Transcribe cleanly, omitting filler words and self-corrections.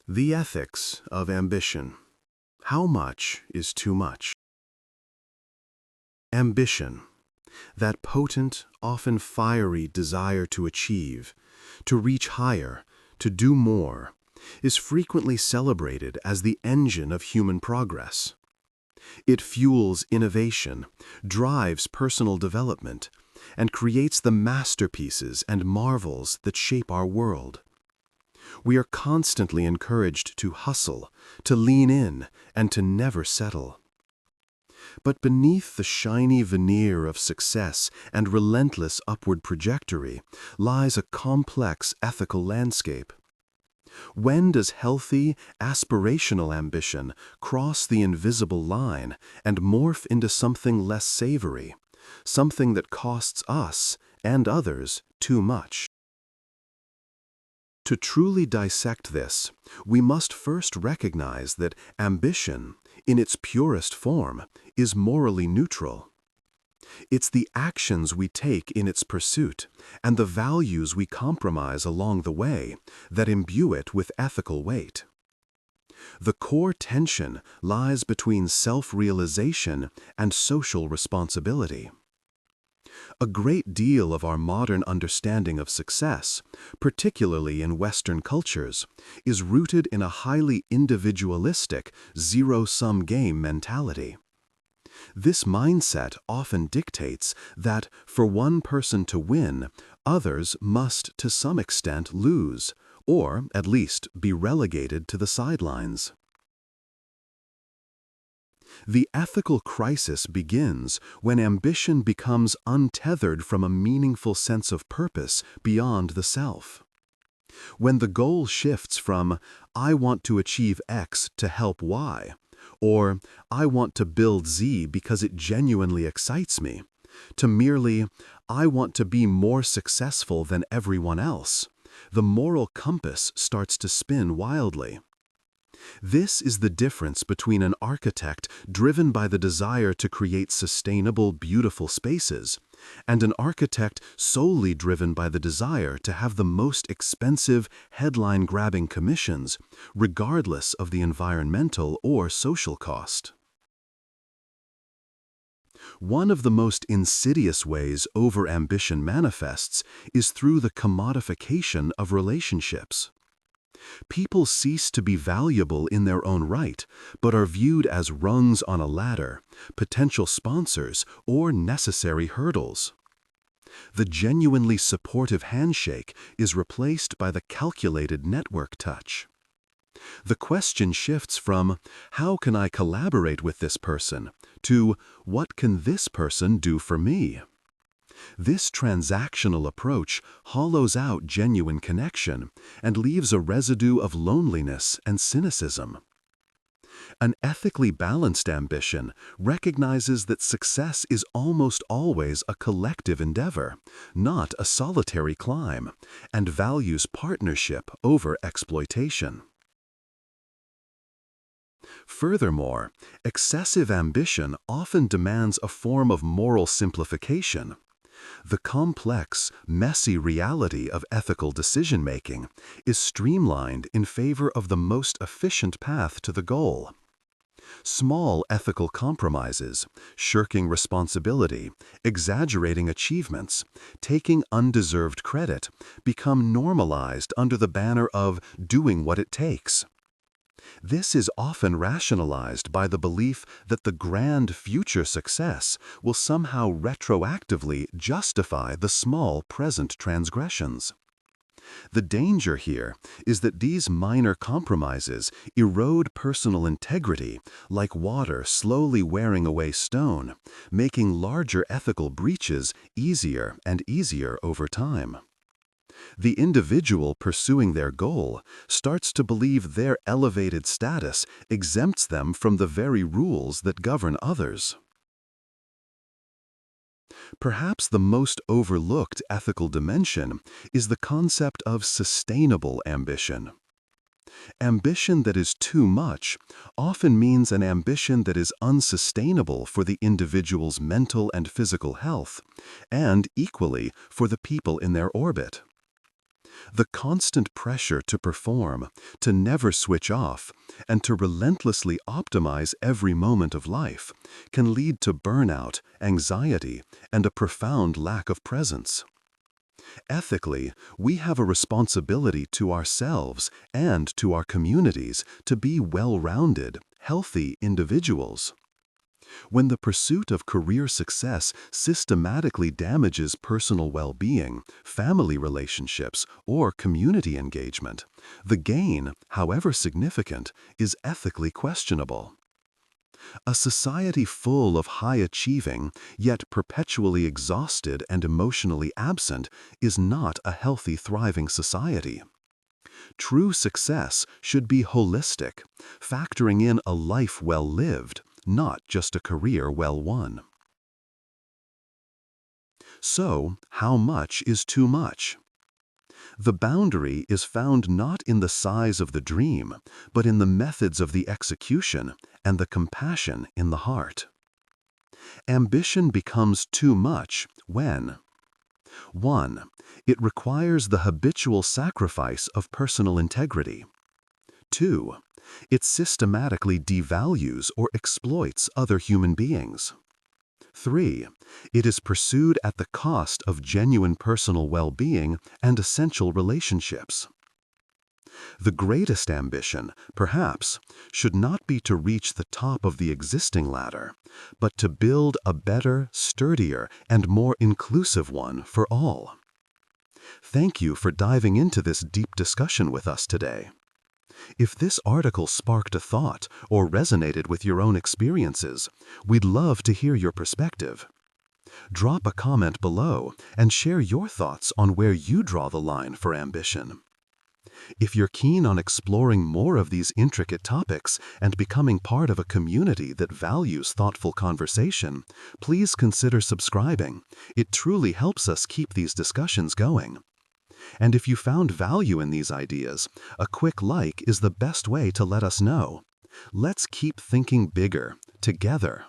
The ethics of ambition. How much is too much? Ambition, that potent, often fiery desire to achieve, to reach higher, to do more, is frequently celebrated as the engine of human progress. It fuels innovation, drives personal development, and creates the masterpieces and marvels that shape our world. We are constantly encouraged to hustle, to lean in, and to never settle. But beneath the shiny veneer of success and relentless upward trajectory lies a complex ethical landscape. When does healthy, aspirational ambition cross the invisible line and morph into something less savory, something that costs us and others too much? To truly dissect this, we must first recognize that ambition, in its purest form, is morally neutral. It's the actions we take in its pursuit and the values we compromise along the way that imbue it with ethical weight. The core tension lies between self-realization and social responsibility. A great deal of our modern understanding of success, particularly in Western cultures, is rooted in a highly individualistic, zero-sum game mentality. This mindset often dictates that for one person to win, others must to some extent lose, or at least be relegated to the sidelines. The ethical crisis begins when ambition becomes untethered from a meaningful sense of purpose beyond the self. When the goal shifts from, "I want to achieve X to help Y," or "I want to build Z because it genuinely excites me," to merely, "I want to be more successful than everyone else," the moral compass starts to spin wildly. This is the difference between an architect driven by the desire to create sustainable, beautiful spaces, and an architect solely driven by the desire to have the most expensive, headline-grabbing commissions, regardless of the environmental or social cost. One of the most insidious ways overambition manifests is through the commodification of relationships. People cease to be valuable in their own right, but are viewed as rungs on a ladder, potential sponsors, or necessary hurdles. The genuinely supportive handshake is replaced by the calculated network touch. The question shifts from, "How can I collaborate with this person?" to, "What can this person do for me?" This transactional approach hollows out genuine connection and leaves a residue of loneliness and cynicism. An ethically balanced ambition recognizes that success is almost always a collective endeavor, not a solitary climb, and values partnership over exploitation. Furthermore, excessive ambition often demands a form of moral simplification. The complex, messy reality of ethical decision-making is streamlined in favor of the most efficient path to the goal. Small ethical compromises, shirking responsibility, exaggerating achievements, taking undeserved credit, become normalized under the banner of doing what it takes. This is often rationalized by the belief that the grand future success will somehow retroactively justify the small present transgressions. The danger here is that these minor compromises erode personal integrity like water slowly wearing away stone, making larger ethical breaches easier and easier over time. The individual pursuing their goal starts to believe their elevated status exempts them from the very rules that govern others. Perhaps the most overlooked ethical dimension is the concept of sustainable ambition. Ambition that is too much often means an ambition that is unsustainable for the individual's mental and physical health, and equally for the people in their orbit. The constant pressure to perform, to never switch off, and to relentlessly optimize every moment of life can lead to burnout, anxiety, and a profound lack of presence. Ethically, we have a responsibility to ourselves and to our communities to be well-rounded, healthy individuals. When the pursuit of career success systematically damages personal well-being, family relationships, or community engagement, the gain, however significant, is ethically questionable. A society full of high-achieving, yet perpetually exhausted and emotionally absent is not a healthy, thriving society. True success should be holistic, factoring in a life well lived, not just a career well won. So, how much is too much? The boundary is found not in the size of the dream, but in the methods of the execution and the compassion in the heart. Ambition becomes too much when 1. It requires the habitual sacrifice of personal integrity. 2. It systematically devalues or exploits other human beings. 3. It is pursued at the cost of genuine personal well-being and essential relationships. The greatest ambition, perhaps, should not be to reach the top of the existing ladder, but to build a better, sturdier, and more inclusive one for all. Thank you for diving into this deep discussion with us today. If this article sparked a thought or resonated with your own experiences, we'd love to hear your perspective. Drop a comment below and share your thoughts on where you draw the line for ambition. If you're keen on exploring more of these intricate topics and becoming part of a community that values thoughtful conversation, please consider subscribing. It truly helps us keep these discussions going. And if you found value in these ideas, a quick like is the best way to let us know. Let's keep thinking bigger, together.